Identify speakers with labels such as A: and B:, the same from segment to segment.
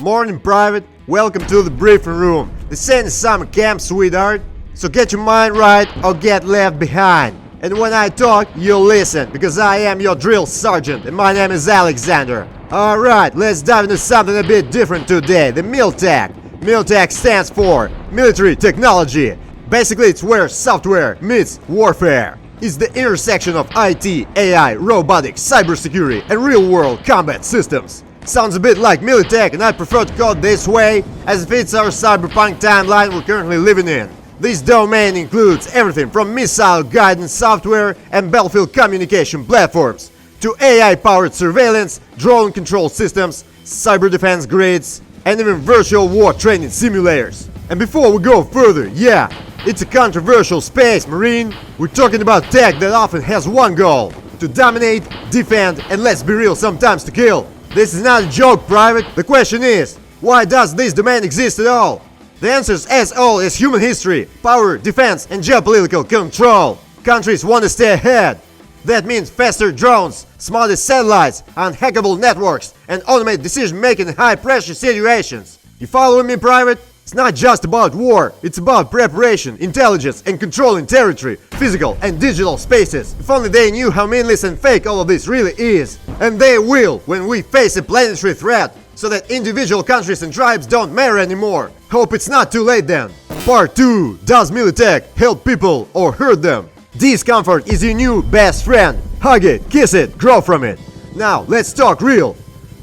A: Morning, Private. Welcome to the briefing room. This ain't a summer camp, sweetheart. So get your mind right or get left behind. And when I talk, you'll listen, because I am your drill sergeant and my name is Alexander. Alright, let's dive into something a bit different today, the Miltech. Miltech stands for Military Technology. Basically, it's where software meets warfare. It's the intersection of IT, AI, robotics, cybersecurity, and real-world combat systems. Sounds a bit like Militech, and I prefer to call it this way, as it fits our cyberpunk timeline we're currently living in. This domain includes everything from missile guidance software and battlefield communication platforms, to AI-powered surveillance, drone control systems, cyber defense grids, and even virtual war training simulators. And before we go further, yeah, it's a controversial space, Marine. We're talking about tech that often has one goal: to dominate, defend, and let's be real, sometimes to kill. This is not a joke, Private. The question is, why does this domain exist at all? The answer is as old as human history: power, defense, and geopolitical control. Countries want to stay ahead. That means faster drones, smarter satellites, unhackable networks, and automated decision-making in high-pressure situations. You following me, Private? It's not just about war, it's about preparation, intelligence, and controlling territory, physical and digital spaces. If only they knew how meaningless and fake all of this really is. And they will when we face a planetary threat, so that individual countries and tribes don't matter anymore. Hope it's not too late then. Part 2. Does Militech help people or hurt them? Discomfort is your new best friend. Hug it, kiss it, grow from it. Now, let's talk real.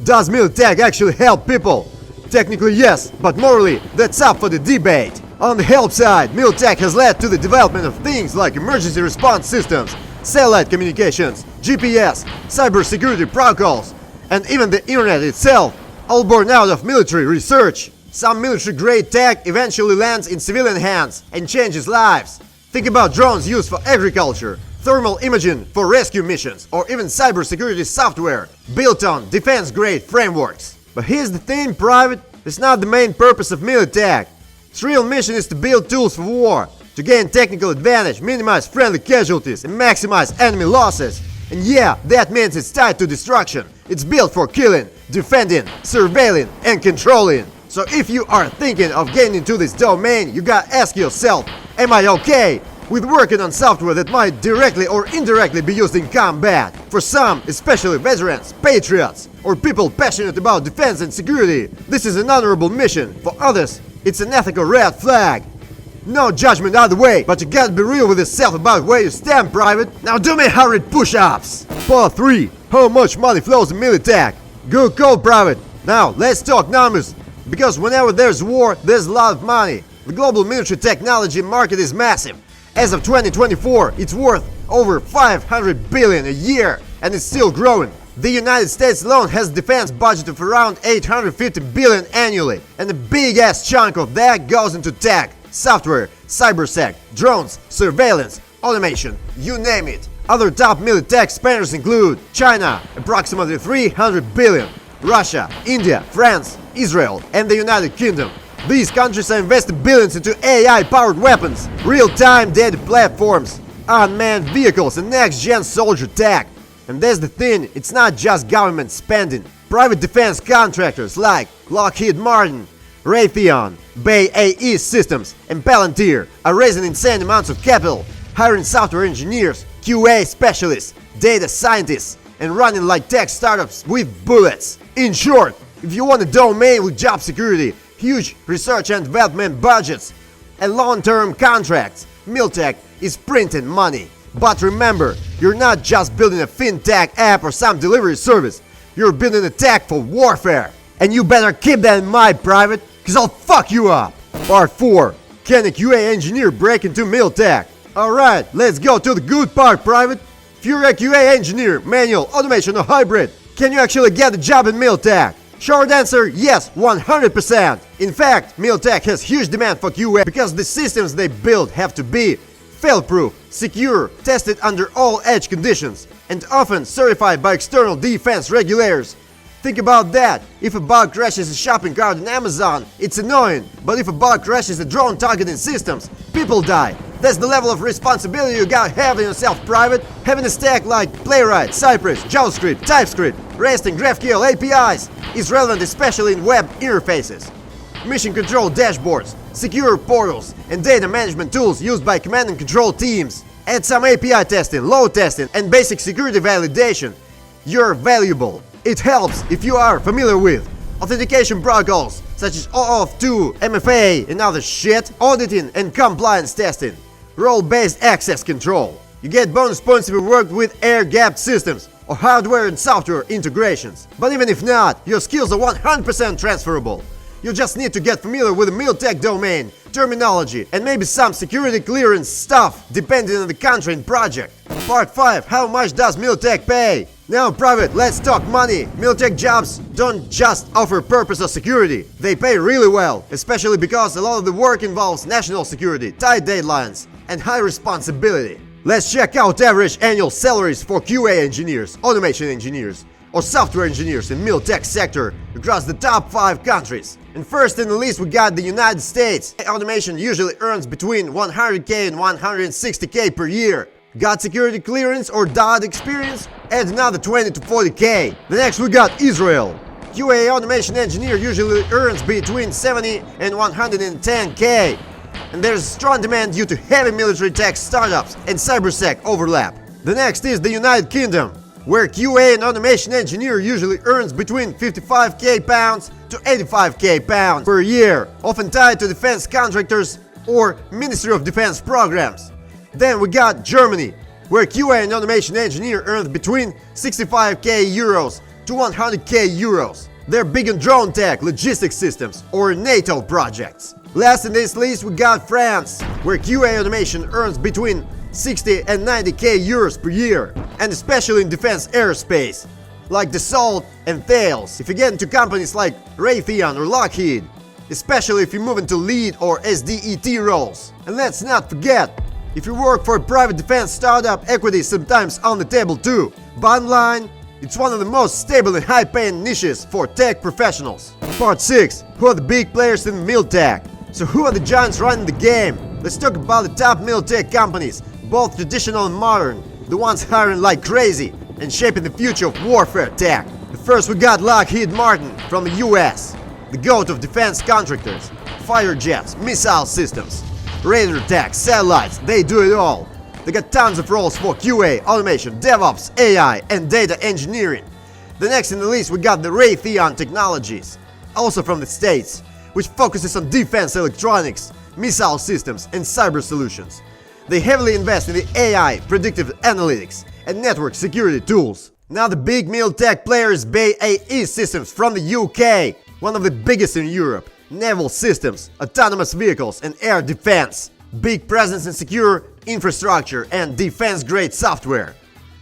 A: Does Militech actually help people? Technically yes, but morally, that's up for the debate. On the help side, Miltech has led to the development of things like emergency response systems, satellite communications, GPS, cybersecurity protocols, and even the internet itself, all born out of military research. Some military-grade tech eventually lands in civilian hands and changes lives. Think about drones used for agriculture, thermal imaging for rescue missions, or even cybersecurity software built on defense-grade frameworks. But here's the thing, Private, it's not the main purpose of Militech. Its real mission is to build tools for war, to gain technical advantage, minimize friendly casualties, and maximize enemy losses. And yeah, that means it's tied to destruction. It's built for killing, defending, surveilling, and controlling. So if you are thinking of getting into this domain, you gotta ask yourself, am I okay with working on software that might directly or indirectly be used in combat? For some, especially veterans, patriots, or people passionate about defense and security, this is an honorable mission. For others, it's an ethical red flag. No judgment either way, but you gotta be real with yourself about where you stand, Private. Now do me 100 push-ups. Part 3. How much money flows in Militech? Good call, Private. Now, let's talk numbers. Because whenever there's war, there's a lot of money. The global military technology market is massive. As of 2024, it's worth over 500 billion a year, and it's still growing. The United States alone has a defense budget of around 850 billion annually, and a big-ass chunk of that goes into tech, software, cybersec, drones, surveillance, automation, you name it. Other top Militech spenders include China, approximately 300 billion, Russia, India, France, Israel, and the United Kingdom. These countries are investing billions into AI-powered weapons, real-time data platforms, unmanned vehicles, and next-gen soldier tech. And that's the thing, it's not just government spending. Private defense contractors like Lockheed Martin, Raytheon, BAE Systems, and Palantir are raising insane amounts of capital, hiring software engineers, QA specialists, data scientists, and running like tech startups with bullets. In short, if you want a domain with job security, huge research and development budgets, and long-term contracts, Miltech is printing money. But remember, you're not just building a fintech app or some delivery service. You're building a tech for warfare. And you better keep that in mind, Private, cause I'll fuck you up. Part 4. Can a QA engineer break into Miltech? Alright, let's go to the good part, Private. If you're a QA engineer, manual, automation, or hybrid, can you actually get a job in Miltech? Short answer, yes, 100%. In fact, Miltech has huge demand for QA because the systems they build have to be fail-proof, secure, tested under all edge conditions, and often certified by external defense regulators. Think about that. If a bug crashes a shopping cart on Amazon, it's annoying. But if a bug crashes a drone targeting systems, people die. That's the level of responsibility you gotta have in yourself, private. Having a stack like Playwright, Cypress, JavaScript, TypeScript, REST and GraphQL APIs is relevant especially in web interfaces. Mission control dashboards, secure portals, and data management tools used by command and control teams. Add some API testing, load testing, and basic security validation. You're valuable. It helps if you are familiar with authentication protocols such as OAuth 2, MFA, and other shit, auditing and compliance testing, role-based access control. You get bonus points if you work with air-gapped systems or hardware and software integrations. But even if not, your skills are 100% transferable. You just need to get familiar with the Miltech domain, terminology, and maybe some security clearance stuff, depending on the country and project. Part 5. How much does Miltech pay? Now, private, let's talk money. Miltech jobs don't just offer purpose or security. They pay really well, especially because a lot of the work involves national security, tight deadlines, and high responsibility. Let's check out average annual salaries for QA engineers, automation engineers, or software engineers in Miltech sector across the top 5 countries. And first in the list we got the United States. Automation usually earns between 100k and 160k per year. Got security clearance or DOD experience? Add another 20 to 40k. The next we got Israel. QA automation engineer usually earns between 70 and 110k. And there's strong demand due to heavy military tech startups and cybersec overlap. The next is the United Kingdom, where QA and automation engineer usually earns between 55k pounds to 85k pounds per year, often tied to defense contractors or Ministry of Defense programs. Then we got Germany, where QA and automation engineer earns between 65k euros to 100k euros. They're big on drone tech, logistics systems, or NATO projects. Last in this list we got France, where QA automation earns between 60 and 90k euros per year, and especially in defense aerospace, like Dassault and Thales. If you get into companies like Raytheon or Lockheed, especially if you move into lead or SDET roles. And let's not forget, if you work for a private defense startup, equity is sometimes on the table too. Bottom line, it's one of the most stable and high-paying niches for tech professionals. Part 6. Who are the big players in Miltech? So who are the giants running the game? Let's talk about the top Miltech companies, both traditional and modern, the ones hiring like crazy and shaping the future of warfare tech. The first we got Lockheed Martin from the US, the goat of defense contractors, fighter jets, missile systems, radar tech, satellites, they do it all. They got tons of roles for QA, automation, DevOps, AI, and data engineering. The next in the list we got the Raytheon Technologies, also from the States, which focuses on defense electronics, missile systems, and cyber solutions. They heavily invest in the AI, predictive analytics, and network security tools. Now the big Miltech player is BAE Systems from the UK, one of the biggest in Europe. Naval systems, autonomous vehicles, and air defense. Big presence in secure infrastructure and defense-grade software.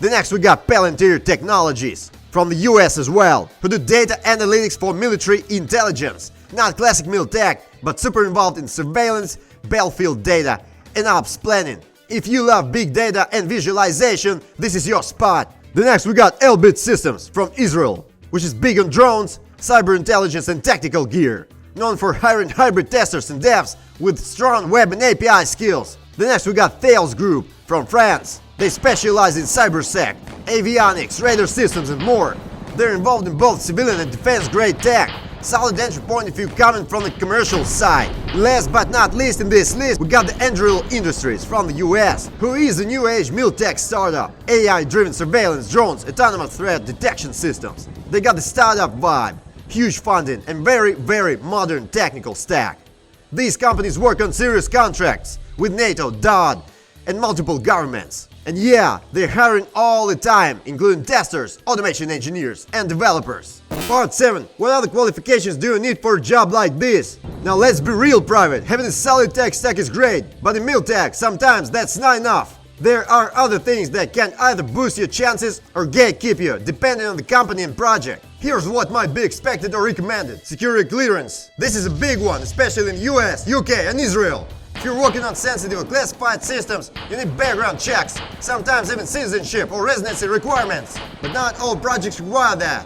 A: The next we got Palantir Technologies, from the US as well, who do data analytics for military intelligence. Not classic Miltech, but super involved in surveillance, battlefield data, and ops planning. If you love big data and visualization, this is your spot. The next we got Elbit Systems from Israel, which is big on drones, cyber intelligence, and tactical gear. Known for hiring hybrid testers and devs with strong web and API skills. The next we got Thales Group from France. They specialize in cybersec, avionics, radar systems, and more. They're involved in both civilian and defense-grade tech. Solid entry point if you're coming from the commercial side. Last but not least in this list, we got the Anduril Industries from the US, who is a new age Miltech startup. AI-driven surveillance, drones, autonomous threat detection systems. They got the startup vibe, huge funding, and very modern technical stack. These companies work on serious contracts with NATO, DOD, and multiple governments. And yeah, they're hiring all the time, including testers, automation engineers, and developers. Part 7. What other qualifications do you need for a job like this? Now let's be real, private. Having a solid tech stack is great, but in Miltech, sometimes that's not enough. There are other things that can either boost your chances or gatekeep you, depending on the company and project. Here's what might be expected or recommended. Security clearance. This is a big one, especially in US, UK, and Israel. If you're working on sensitive or classified systems, you need background checks, sometimes even citizenship or residency requirements. But not all projects require that.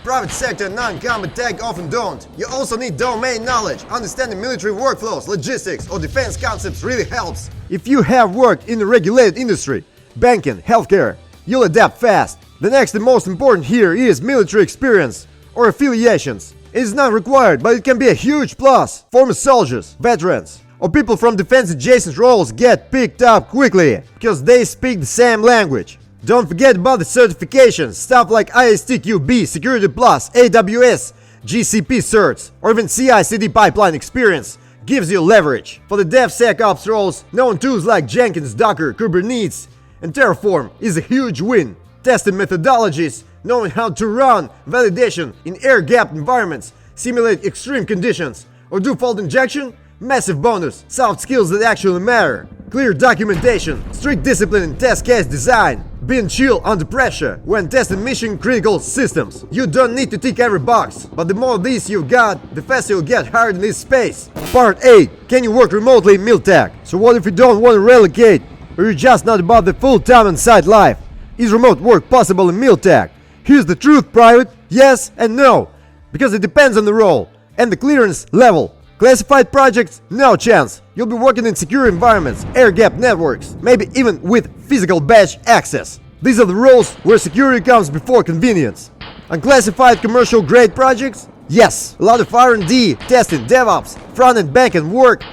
A: Private sector and non-combat tech often don't. You also need domain knowledge. Understanding military workflows, logistics, or defense concepts really helps. If you have worked in a regulated industry, banking, healthcare, you'll adapt fast. The next and most important here is military experience or affiliations. It is not required, but it can be a huge plus. Former soldiers, veterans, or people from defense-adjacent roles get picked up quickly because they speak the same language. Don't forget about the certifications, stuff like ISTQB, Security Plus, AWS, GCP certs, or even CI/CD pipeline experience gives you leverage. For the DevSecOps roles, knowing tools like Jenkins, Docker, Kubernetes, and Terraform is a huge win. Testing methodologies, knowing how to run validation in air-gapped environments, simulate extreme conditions, or do fault injection, massive bonus. Soft skills that actually matter. Clear documentation, strict discipline in test case design, being chill under pressure when testing mission-critical systems. You don't need to tick every box, but the more of these you've got, the faster you'll get hired in this space. Part 8. Can you work remotely in Miltech? So what if you don't want to relocate, or you're just not about the full-time on-site life? Is remote work possible in Miltech? Here's the truth, Private. Yes and no. Because it depends on the role and the clearance level. Classified projects, no chance. You'll be working in secure environments, air-gapped networks, maybe even with physical badge access. These are the roles where security comes before convenience. Unclassified commercial-grade projects? Yes, a lot of R&D, testing, DevOps, front-end back-end work,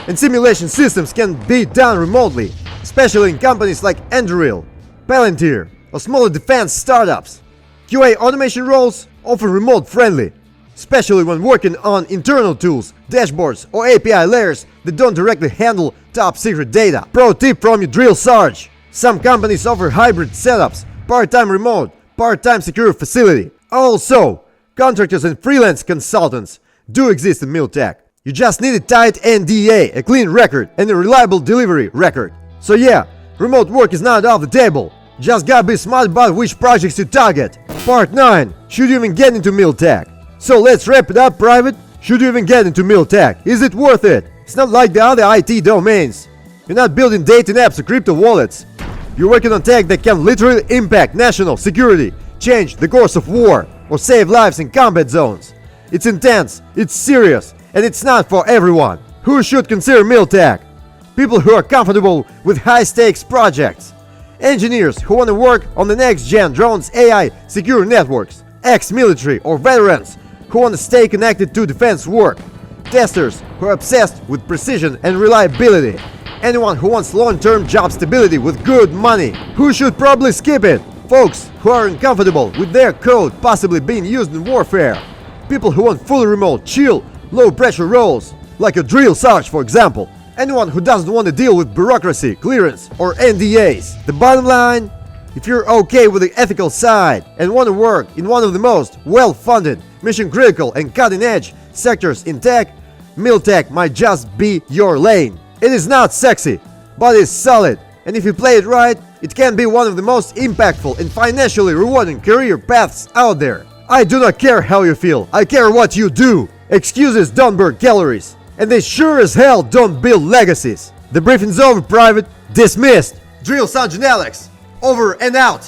A: and simulation systems can be done remotely, especially in companies like Anduril, Palantir, or smaller defense startups. QA automation roles often remote-friendly, especially when working on internal tools, dashboards, or API layers that don't directly handle top-secret data. Pro tip from your drill sarge. Some companies offer hybrid setups, part-time remote, part-time secure facility. Also, contractors and freelance consultants do exist in Miltech. You just need a tight NDA, a clean record, and a reliable delivery record. So yeah, remote work is not off the table. Just gotta be smart about which projects you target. Part 9. Should you even get into Miltech? So let's wrap it up, Private. Should you even get into Miltech? Is it worth it? It's not like the other IT domains. You're not building dating apps or crypto wallets. You're working on tech that can literally impact national security, change the course of war, or save lives in combat zones. It's intense, it's serious, and it's not for everyone. Who should consider Miltech? People who are comfortable with high-stakes projects. Engineers who want to work on the next-gen drones, AI, secure networks. Ex-military or veterans who want to stay connected to defense work. Testers who are obsessed with precision and reliability. Anyone who wants long-term job stability with good money. Who should probably skip it? Folks who are uncomfortable with their code possibly being used in warfare. People who want fully remote, chill, low-pressure roles, like a drill sarge, for example. Anyone who doesn't want to deal with bureaucracy, clearance, or NDAs. The bottom line, if you're okay with the ethical side and want to work in one of the most well-funded, mission-critical, and cutting-edge sectors in tech, Miltech might just be your lane. It is not sexy, but it's solid, and if you play it right, it can be one of the most impactful and financially rewarding career paths out there. I do not care how you feel, I care what you do. Excuses don't burn calories, and they sure as hell don't build legacies. The briefing's over, Private. Dismissed. Drill Sergeant Alex. Over and out.